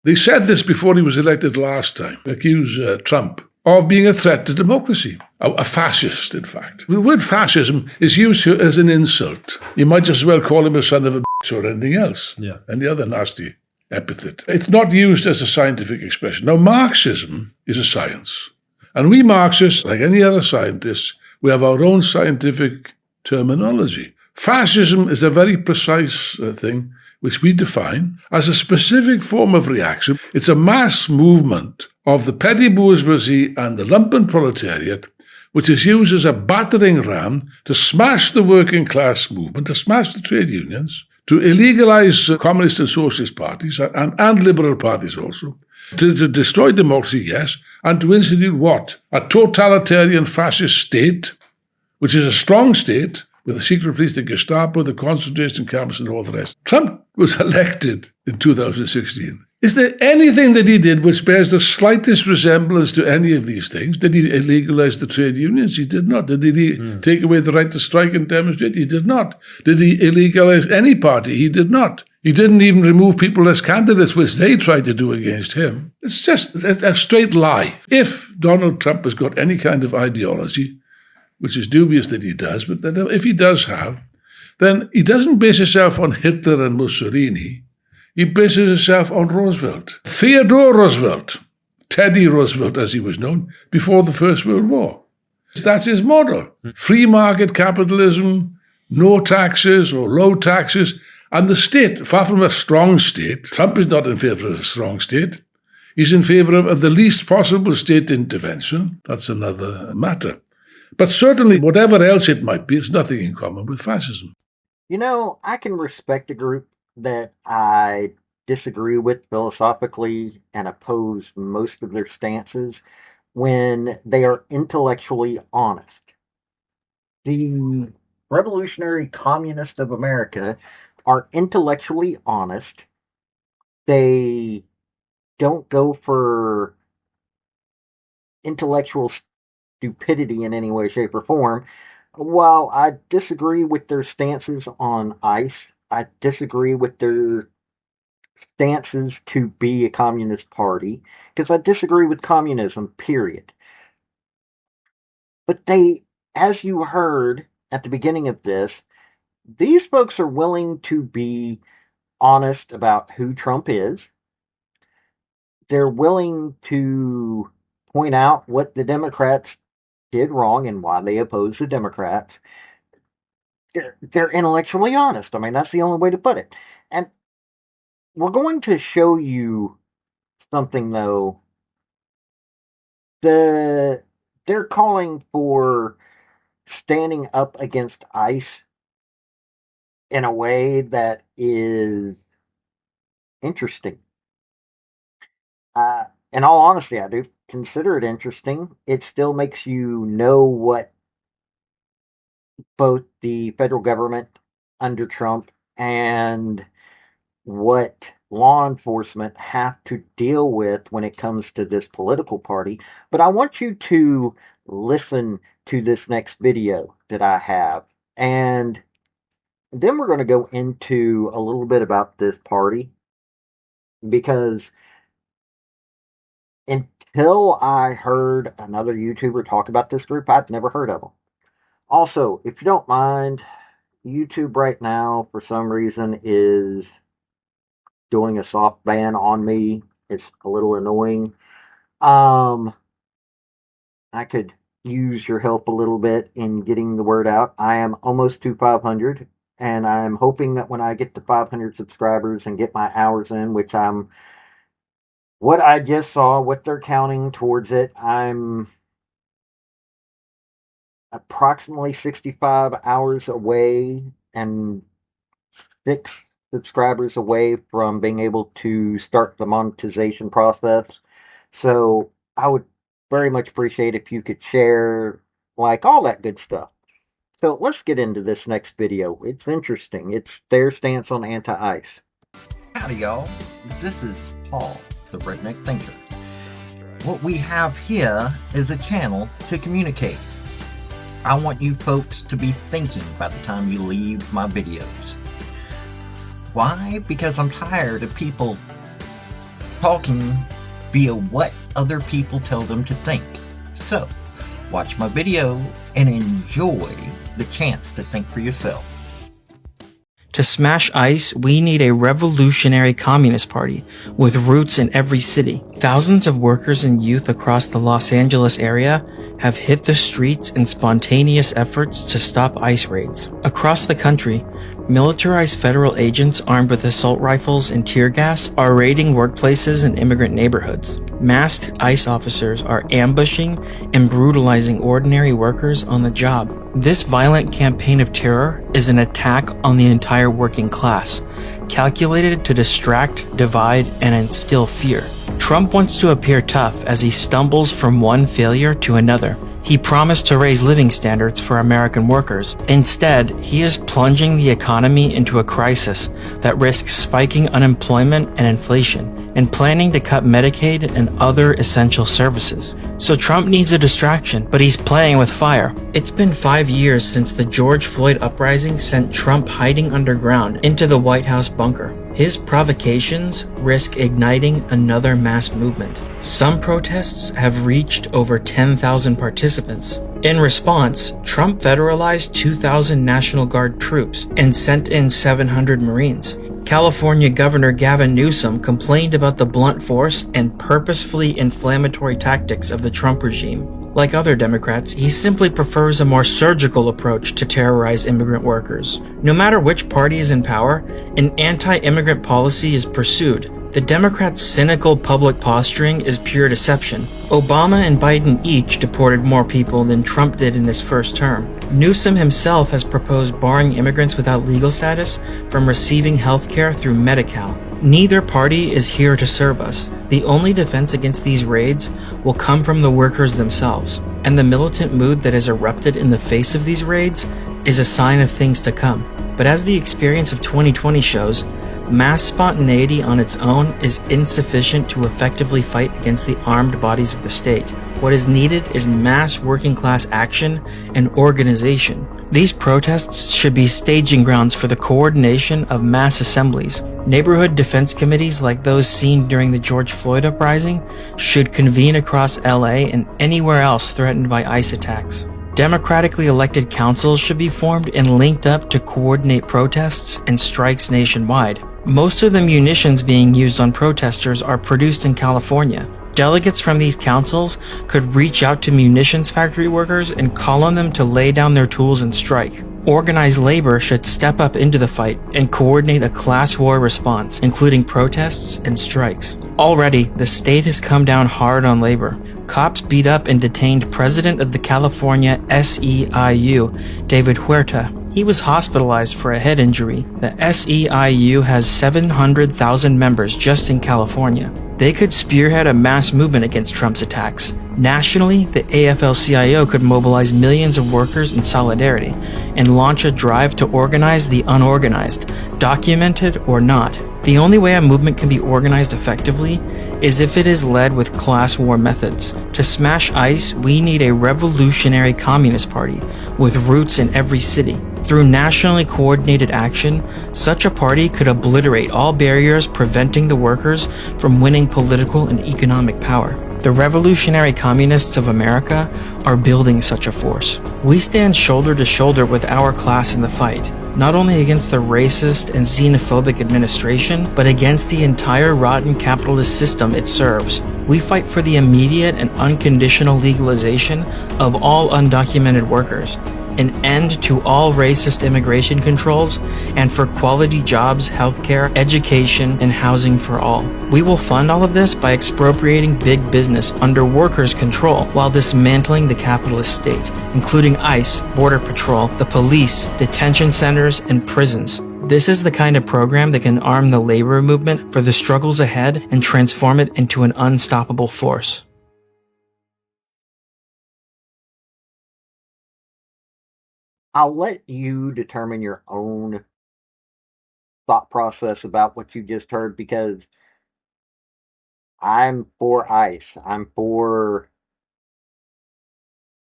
They said this before he was elected last time, accused Trump of being a threat to democracy. A fascist, in fact. The word fascism is used here as an insult. You might just as well call him a son of a bitch or anything else. Yeah. Any other nasty epithet. It's not used as a scientific expression. Now, Marxism is a science. And we Marxists, like any other scientists, we have our own scientific terminology. Fascism is a very precise thing which we define as a specific form of reaction. It's a mass movement of the petty bourgeoisie and the lumpen proletariat, which is used as a battering ram to smash the working class movement, to smash the trade unions, to illegalize communist and socialist parties and liberal parties also, to destroy democracy, yes, and to institute what? A totalitarian fascist state, which is a strong state, with the secret police, the Gestapo, the concentration camps, and all the rest. Trump was elected in 2016. Is there anything that he did which bears the slightest resemblance to any of these things? Did he illegalize the trade unions? He did not. Did he take away the right to strike and demonstrate? He did not. Did he illegalize any party? He did not. He didn't even remove people as candidates, which they tried to do against him. It's just a straight lie. If Donald Trump has got any kind of ideology, which is dubious that he does, but that if he does have, then he doesn't base himself on Hitler and Mussolini. He bases himself on Roosevelt. Theodore Roosevelt, Teddy Roosevelt as he was known, before the First World War. That's his model. Free market capitalism, no taxes or low taxes, and the state, far from a strong state. Trump is not in favor of a strong state. He's in favor of the least possible state intervention. That's another matter. But certainly, whatever else it might be, it's nothing in common with fascism. You know, I can respect a group that I disagree with philosophically and oppose most of their stances when they are intellectually honest. The Revolutionary Communists of America are intellectually honest. They don't go for intellectual stupidity in any way, shape, or form. While I disagree with their stances on ICE, I disagree with their stances to be a communist party, because I disagree with communism, period. But they, as you heard at the beginning of this, these folks are willing to be honest about who Trump is. They're willing to point out what the Democrats did wrong and why they oppose the Democrats. They're intellectually honest. I mean, that's the only way to put it. And we're going to show you something, though. They're calling for standing up against ICE in a way that is interesting. In all honesty, I do consider it interesting. It still makes you know what both the federal government under Trump and what law enforcement have to deal with when it comes to this political party. But I want you to listen to this next video that I have, and then we're going to go into a little bit about this party, because until I heard another YouTuber talk about this group, I'd never heard of them. Also, if you don't mind, YouTube right now, for some reason, is doing a soft ban on me. It's a little annoying. I could use your help a little bit in getting the word out. I am almost to 500, and I'm hoping that when I get to 500 subscribers and get my hours in, which what I just saw, what they're counting towards it, I'm approximately 65 hours away and 6 subscribers away from being able to start the monetization process. So I would very much appreciate if you could share, like, all that good stuff. So let's get into this next video. It's interesting. It's their stance on anti-ICE. Howdy, y'all. This is Paul, the Redneck Thinker. What we have here is a channel to communicate. I want you folks to be thinking by the time you leave my videos. Why? Because I'm tired of people talking via what other people tell them to think. So, watch my video and enjoy the chance to think for yourself. To smash ICE, we need a revolutionary communist party with roots in every city. Thousands of workers and youth across the Los Angeles area have hit the streets in spontaneous efforts to stop ICE raids. Across the country, militarized federal agents armed with assault rifles and tear gas are raiding workplaces and immigrant neighborhoods. Masked ICE officers are ambushing and brutalizing ordinary workers on the job. This violent campaign of terror is an attack on the entire working class, calculated to distract, divide, and instill fear. Trump wants to appear tough as he stumbles from one failure to another. He promised to raise living standards for American workers. Instead, he is plunging the economy into a crisis that risks spiking unemployment and inflation, and planning to cut Medicaid and other essential services. So Trump needs a distraction, but he's playing with fire. It's been 5 years since the George Floyd uprising sent Trump hiding underground into the White House bunker. His provocations risk igniting another mass movement. Some protests have reached over 10,000 participants. In response, Trump federalized 2,000 National Guard troops and sent in 700 Marines. California Governor Gavin Newsom complained about the blunt force and purposefully inflammatory tactics of the Trump regime. Like other Democrats, he simply prefers a more surgical approach to terrorize immigrant workers. No matter which party is in power, an anti-immigrant policy is pursued. The Democrats' cynical public posturing is pure deception. Obama and Biden each deported more people than Trump did in his first term. Newsom himself has proposed barring immigrants without legal status from receiving health care through Medi-Cal. Neither party is here to serve us. The only defense against these raids will come from the workers themselves, and the militant mood that has erupted in the face of these raids is a sign of things to come. But as the experience of 2020 shows, mass spontaneity on its own is insufficient to effectively fight against the armed bodies of the state. What is needed is mass working class action and organization. These protests should be staging grounds for the coordination of mass assemblies. Neighborhood defense committees like those seen during the George Floyd uprising should convene across LA and anywhere else threatened by ICE attacks. Democratically elected councils should be formed and linked up to coordinate protests and strikes nationwide. Most of the munitions being used on protesters are produced in California. Delegates from these councils could reach out to munitions factory workers and call on them to lay down their tools and strike. Organized labor should step up into the fight and coordinate a class war response, including protests and strikes. Already, the state has come down hard on labor. Cops beat up and detained President of the California SEIU, David Huerta. He was hospitalized for a head injury. The SEIU has 700,000 members just in California. They could spearhead a mass movement against Trump's attacks. Nationally, the AFL-CIO could mobilize millions of workers in solidarity and launch a drive to organize the unorganized, documented or not. The only way a movement can be organized effectively is if it is led with class war methods. To smash ICE, we need a revolutionary communist party with roots in every city. Through nationally coordinated action, such a party could obliterate all barriers preventing the workers from winning political and economic power. The revolutionary communists of America are building such a force. We stand shoulder to shoulder with our class in the fight, not only against the racist and xenophobic administration, but against the entire rotten capitalist system it serves. We fight for the immediate and unconditional legalization of all undocumented workers, an end to all racist immigration controls, and for quality jobs, healthcare, education, and housing for all. We will fund all of this by expropriating big business under workers' control while dismantling the capitalist state, including ICE, Border Patrol, the police, detention centers, and prisons. This is the kind of program that can arm the labor movement for the struggles ahead and transform it into an unstoppable force. I'll let you determine your own thought process about what you just heard, because I'm for ICE. I'm for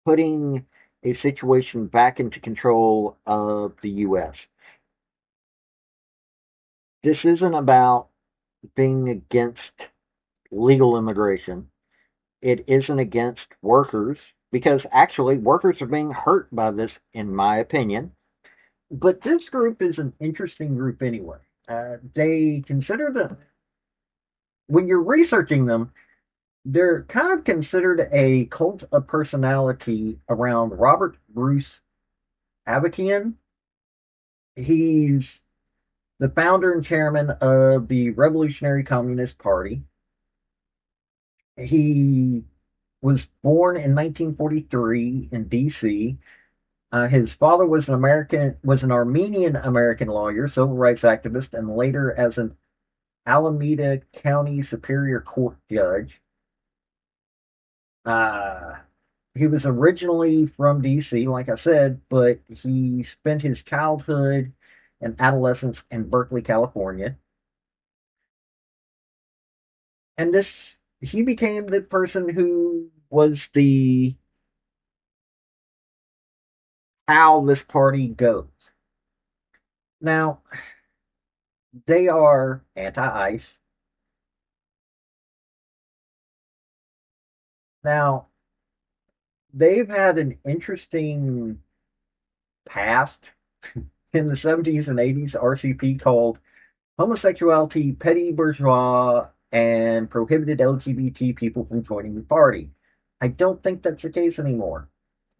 putting a situation back into control of the U.S. This isn't about being against legal immigration. It isn't against workers, because actually workers are being hurt by this, in my opinion. But this group is an interesting group anyway. They consider them, when you're researching them, they're kind of considered a cult of personality around Robert Bruce Avakian. He's the founder and chairman of the Revolutionary Communist Party. He was born in 1943 in D.C. His father was an Armenian American lawyer, civil rights activist, and later as an Alameda County Superior Court judge. Uh, he was originally from D.C., like I said, but he spent his childhood and adolescence in Berkeley, California. And he became the person who was the how this party goes. Now, they are anti-ICE. Now, they've had an interesting past. In the 70s and 80s, RCP called homosexuality petty bourgeois and prohibited LGBT people from joining the party. I don't think that's the case anymore,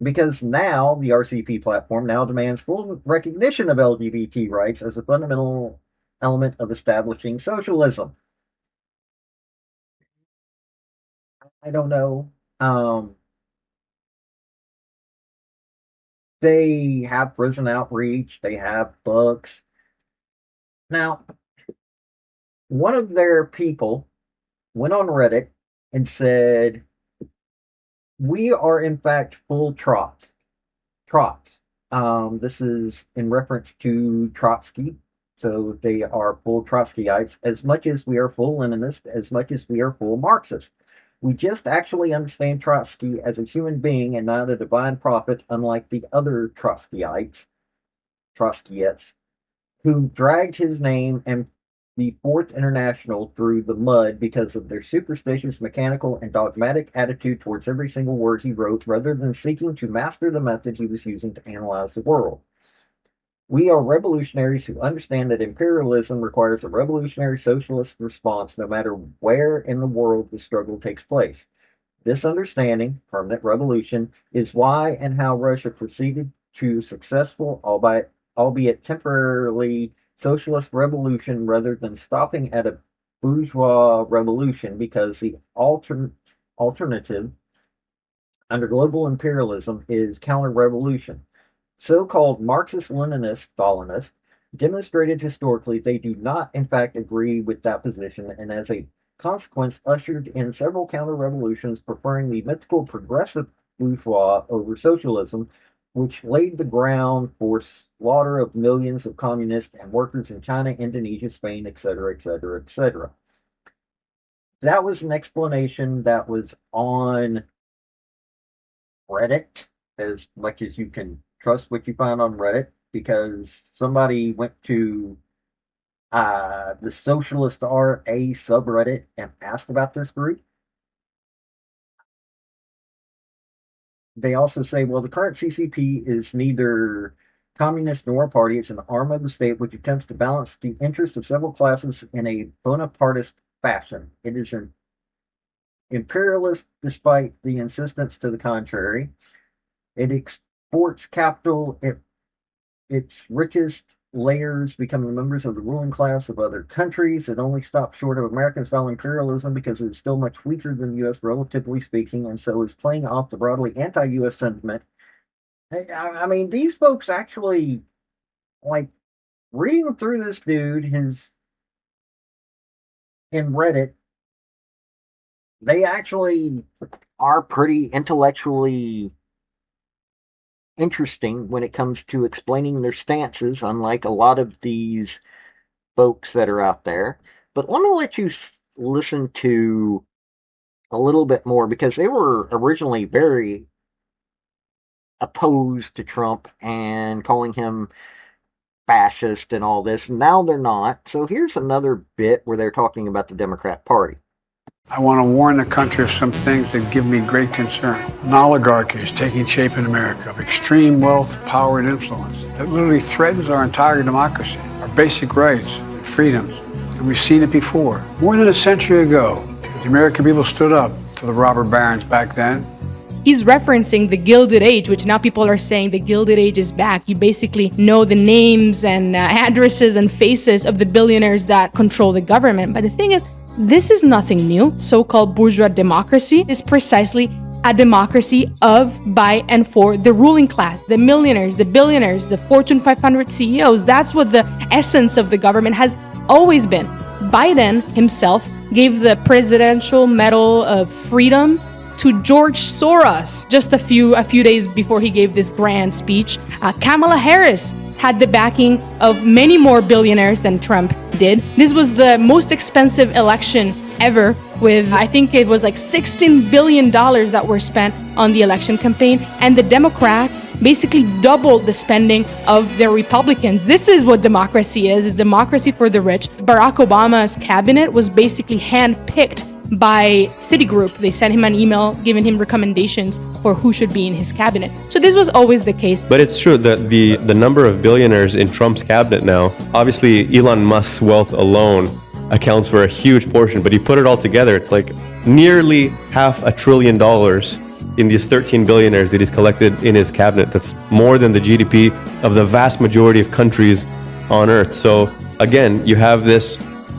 because now the RCP platform now demands full recognition of LGBT rights as a fundamental element of establishing socialism. I don't know. They have prison outreach, they have books. Now, one of their people went on Reddit and said, "We are in fact full trots." Trots. This is in reference to Trotsky. So they are full Trotskyites, as much as we are full Leninist, as much as we are full Marxist. We just actually understand Trotsky as a human being and not a divine prophet, unlike the other Trotskyites, who dragged his name and the Fourth International through the mud because of their superstitious, mechanical, and dogmatic attitude towards every single word he wrote, rather than seeking to master the method he was using to analyze the world. We are revolutionaries who understand that imperialism requires a revolutionary socialist response no matter where in the world the struggle takes place. This understanding, permanent revolution, is why and how Russia proceeded to successful, albeit temporarily, socialist revolution rather than stopping at a bourgeois revolution, because the alternative under global imperialism is counter-revolution. So-called Marxist-Leninist Stalinists demonstrated historically they do not in fact agree with that position, and as a consequence ushered in several counter-revolutions preferring the mythical progressive bourgeois over socialism, which laid the ground for slaughter of millions of communists and workers in China, Indonesia, Spain, etc., etc., etc. That was an explanation that was on Reddit, as much as you can trust what you find on Reddit, because somebody went to the Socialist RA subreddit and asked about this group. They also say, well, the current CCP is neither communist nor a party. It's an arm of the state which attempts to balance the interests of several classes in a Bonapartist fashion. It is an imperialist despite the insistence to the contrary. It exports capital, its richest layers becoming members of the ruling class of other countries. It only stops short of American-style imperialism because it is still much weaker than the U.S., relatively speaking, and so is playing off the broadly anti-U.S. sentiment. I mean, these folks actually, like, reading through this dude, in Reddit, they actually are pretty intellectually interesting when it comes to explaining their stances, unlike a lot of these folks that are out there. But let me let you listen to a little bit more, because they were originally very opposed to Trump and calling him fascist and all this. Now they're not. So here's another bit where they're talking about the Democrat Party. I want to warn the country of some things that give me great concern. An oligarchy is taking shape in America of extreme wealth, power, and influence that literally threatens our entire democracy, our basic rights and freedoms. And we've seen it before. More than a century ago, the American people stood up to the robber barons back then. He's referencing the Gilded Age, which now people are saying the Gilded Age is back. You basically know the names and addresses and faces of the billionaires that control the government. But the thing is, this is nothing new. So-called bourgeois democracy is precisely a democracy of, by, and for the ruling class, the millionaires, the billionaires, the Fortune 500 CEOs. That's what the essence of the government has always been. Biden himself gave the Presidential Medal of Freedom to George Soros just a few days before he gave this grand speech. Kamala Harris had the backing of many more billionaires than Trump did. This was the most expensive election ever, with I think it was like $16 billion that were spent on the election campaign, and the Democrats basically doubled the spending of the Republicans. This is what democracy is. It's democracy for the rich. Barack Obama's cabinet was basically handpicked by Citigroup. They sent him an email giving him recommendations for who should be in his cabinet. So this was always the case. But it's true that the number of billionaires in Trump's cabinet now, obviously Elon Musk's wealth alone accounts for a huge portion, but you put it all together, it's like nearly $500 billion in these 13 billionaires that he's collected in his cabinet. That's more than the GDP of the vast majority of countries on Earth. So again, you have this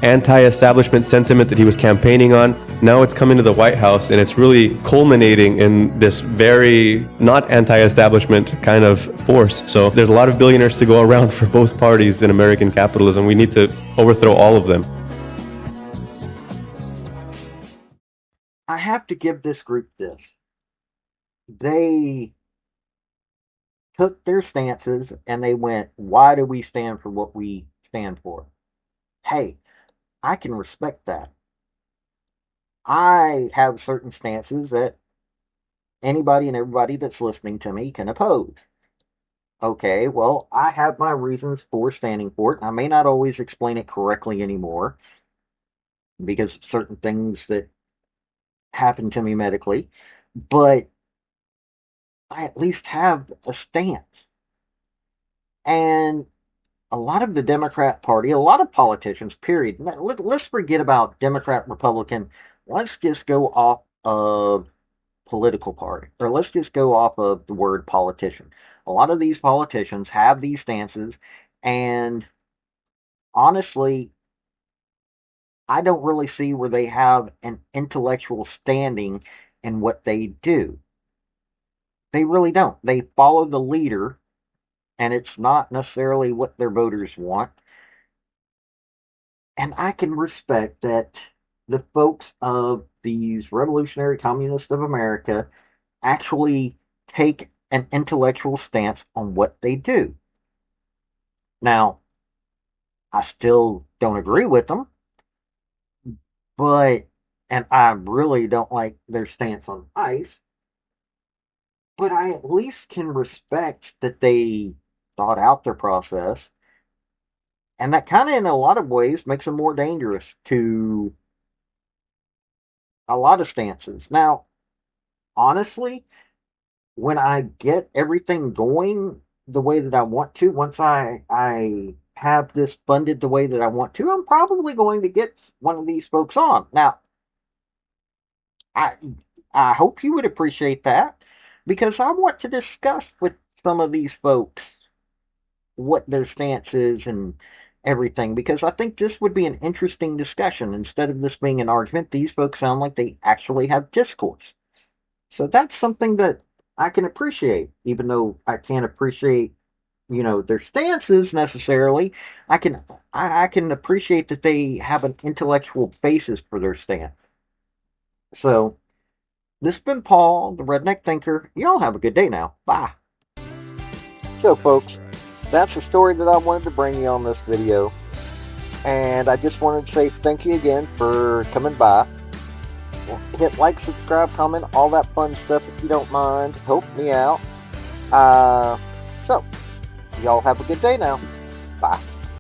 anti-establishment sentiment that he was campaigning on. Now it's coming to the White House, and it's really culminating in this very not anti-establishment kind of force. So there's a lot of billionaires to go around for both parties in American capitalism. We need to overthrow all of them. I have to give this group this. They took their stances and they went, why do we stand for what we stand for? Hey, I can respect that. I have certain stances that anybody and everybody that's listening to me can oppose. Okay, well, I have my reasons for standing for it. I may not always explain it correctly anymore because of certain things that happen to me medically, but I at least have a stance. And a lot of the Democrat Party, a lot of politicians, period. Let's forget about Democrat, Republican. Let's just go off of political party, or let's just go off of the word politician. A lot of these politicians have these stances, and honestly, I don't really see where they have an intellectual standing in what they do. They really don't. They follow the leader, and it's not necessarily what their voters want. And I can respect that the folks of these revolutionary communists of America actually take an intellectual stance on what they do. Now, I still don't agree with them, and I really don't like their stance on ICE, but I at least can respect that they thought out their process, and that kind of in a lot of ways makes them more dangerous to a lot of stances. Now, honestly, when I get everything going the way that I want to, once I have this funded the way that I want to, I'm probably going to get one of these folks on. Now, I hope you would appreciate that, because I want to discuss with some of these folks what their stance is and everything, because I think this would be an interesting discussion. Instead of this being an argument, these folks sound like they actually have discourse. So that's something that I can appreciate, even though I can't appreciate, their stances necessarily. I can appreciate that they have an intellectual basis for their stance. So this has been Paul, the Redneck Thinker. Y'all have a good day now. Bye. So, folks, that's the story that I wanted to bring you on this video. And I just wanted to say thank you again for coming by. Hit like, subscribe, comment, all that fun stuff if you don't mind. Help me out. So, y'all have a good day now. Bye.